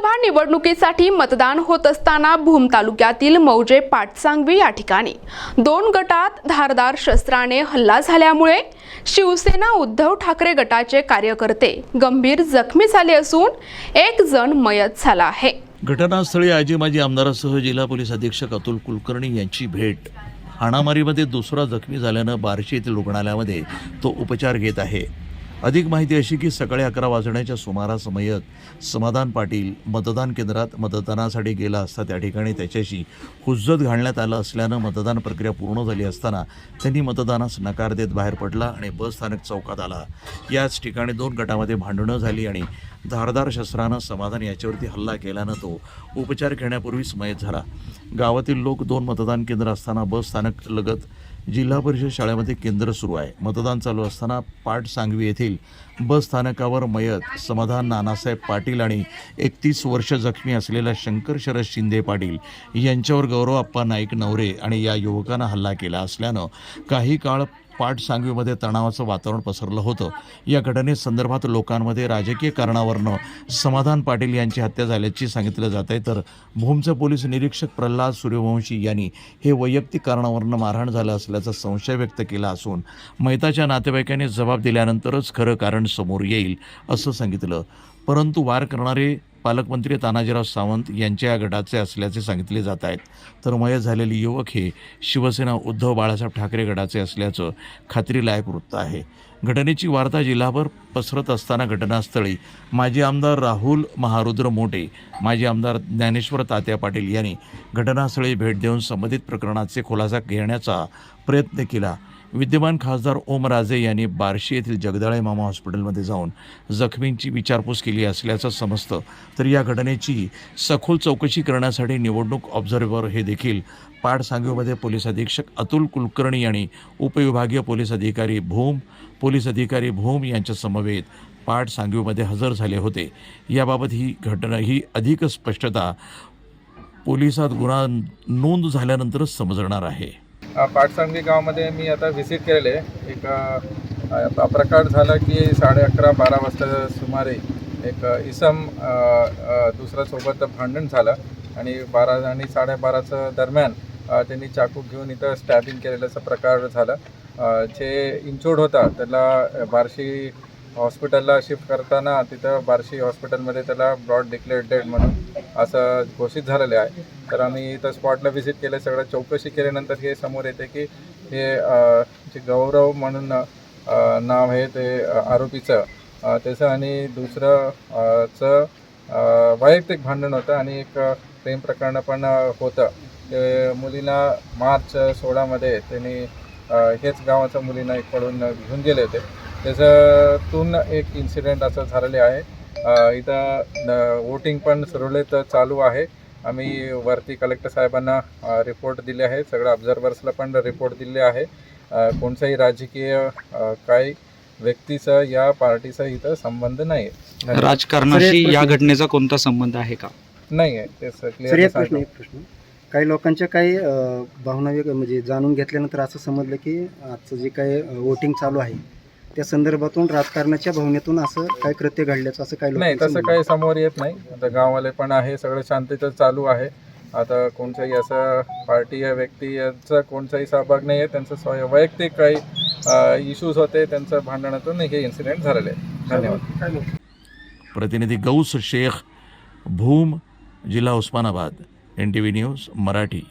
विधानसभा निवडणुकीसाठी मतदान होत असताना भूम तालुक्यातील मौजे पाटसांगवी या ठिकाणी 2 गटात धारदार शस्त्राने हल्ला झाल्यामुळे शिवसेना उद्धव ठाकरे गटाचे कार्यकर्ते गंभीर जखमी झाले असून एक जण मयत झाला आहे। घटनास्थळी आजी माजी आमदारासह जिल्हा पोलीस अधीक्षक अतुल कुलकर्णी यांची भेट। हाणामारीमध्ये दुसरा जखमी झाल्यानं बार्शी येथील रुग्णालयामध्ये तो उपचार घेत आहे। अधिक माहिती अशी की सकाळी 11 वाजण्याच्या सुमारास मयत समाधान पाटील मतदान केंद्रात मतदानासाठी गेला असता त्या ठिकाणी त्याच्याशी हुज्जत घालण्यात आलं असल्यानं मतदान प्रक्रिया पूर्ण झाली असताना त्यांनी मतदानास नकार देत बाहेर पडला आणि बस स्थानक चौकात आला। याच ठिकाणी 2 गटामध्ये भांडणं झाली आणि धारदार शस्त्रानं समाधान याच्यावरती हल्ला केल्यानं तो उपचार घेण्यापूर्वीच मयत झाला। गावातील लोक 2 मतदान केंद्र असताना बस स्थानक लगत जिल्हा परिषद शाळेमध्ये केंद्र सुरू आहे। मतदान चालू असताना पाटसांगवी येथील बस स्थानकावर मयत समाधान नानासाहेब पाटील आणि 31 वर्ष जखमी असलेला शंकर शरद शिंदे पाटील यांच्यावर गौरवप्पा नाईक नवरे आणि या युवकानं हल्ला केला असल्यानं काही काळ पाटसांगवीमध्ये तणावाचं वातावरण पसरलं होतं। या घटनेसंदर्भात लोकांमध्ये राजकीय कारणावरनं समाधान पाटील यांची हत्या झाल्याची सांगितलं जात आहे, तर भूमचे पोलीस निरीक्षक प्रल्हाद सूर्यवंशी यांनी हे वैयक्तिक कारणावरनं मारहाण झालं असल्याचा संशय व्यक्त केला असून मयताच्या नातेवाईकांनी जबाब दिल्यानंतरच खरं कारण समोर येईल असं सांगितलं। परंतु वार करणारे पालकमंत्री तानाजीराव सावंत यांच्या गटाचे असल्याचे सांगितले जात आहेत, तर मयत झालेले युवक हे शिवसेना उद्धव बाळासाहेब ठाकरे गटाचे असल्याचं खात्रीलायक वृत्त आहे। घटनेची वार्ता जिल्हाभर पसरत असताना घटनास्थळी माजी आमदार राहुल महारुद्र मोटे, माजी आमदार ज्ञानेश्वर तात्या पाटील यांनी घटनास्थळी भेट देऊन संबंधित प्रकरणाचे खुलासा घेण्याचा प्रयत्न केला। विद्यमान खासदार ओमराजे यांनी बार्शी येथील जगदाळे मामा हॉस्पिटलमध्ये जाऊन जखमींची विचारपूस केली असल्याचं समजतं, तर या घटनेची सखोल चौकशी करण्यासाठी निवडणूक ऑब्झर्व्हर हे देखील पाटसांगवीमध्ये पोलीस अधीक्षक अतुल कुलकर्णी आणि उपविभागीय पोलीस अधिकारी भूम यांच्या समवेत पाटसांगवीमध्ये हजर झाले होते। याबाबत ही अधिक स्पष्टता पोलिसात गुन्हा नोंद झाल्यानंतरच समजणार आहे। पाटसांगवी गावामध्ये मी आता व्हिजिट केलेले एक प्रकार झाला की 11:30-12 वाजता सुमारे एक इसम दुसऱ्या सोबत भांडण झालं आणि 12 आणि 12:30च्या दरम्यान त्यांनी चाकू घेऊन इथं स्टॅबिंग केलेल्याचा प्रकार झाला। जे इंचोर्ड होता त्याला बार्शी हॉस्पिटलला शिफ्ट करताना तिथं बार्शी हॉस्पिटलमध्ये त्याला ब्रॉड डिक्लेअर्ड डेड म्हणून असं घोषित झालेले आहे। तर आम्ही इथं स्पॉटला व्हिजिट केलं, सगळं चौकशी केल्यानंतर हे समोर येते की हे जे गौरव म्हणून नाव आहे ते आरोपीचं त्याचं आणि दुसरंचं वैयक्तिक भांडण होतं आणि एक प्रेम प्रकरण पण होतं। ते मुलीला मार्च 16मध्ये त्यांनी हेच गावाच्या मुलींना एक पळून घेऊन गेले होते, त्याच्यातून एक इन्सिडेंट असं झालेले आहे। इथं वोटिंग पण सुरळीत चालू आहे। आम्ही वरती कलेक्टर साहेबांना रिपोर्ट दिले आहे, सगळ्या ऑब्झर्वर्सला पण रिपोर्ट दिले आहे। कोणताही राजकीय काही व्यक्तीचा या पार्टीचा इथं संबंध नाही आहे। राजकारणाशी या घटनेचा कोणता संबंध आहे का? नाही आहे ते क्लिअर प्रश्न। काही लोकांच्या काही भावना म्हणजे जाणून घेतल्यानंतर असं समजलं की आजचं जे काही वोटिंग चालू आहे त्या संदर्भातून राजकारणाच्या भावनेतून असं काय कृत्य घडल्याचं असं काही नाही, तसं काही समोर येत नाही। आता गाववाले पण आहे, सगळं शांततेत चालू आहे। आता कोणताही असं पार्टी या व्यक्ती याचा कोणताही सहभाग नाही आहे, त्यांचं वैयक्तिक काही इश्यूज होते, त्यांचं भांडणातून हे इन्सिडेंट झालेले आहे। धन्यवाद। प्रतिनिधी गौस शेख, भूम, जिल्हा उस्मानाबाद, NTV न्यूज मराठी।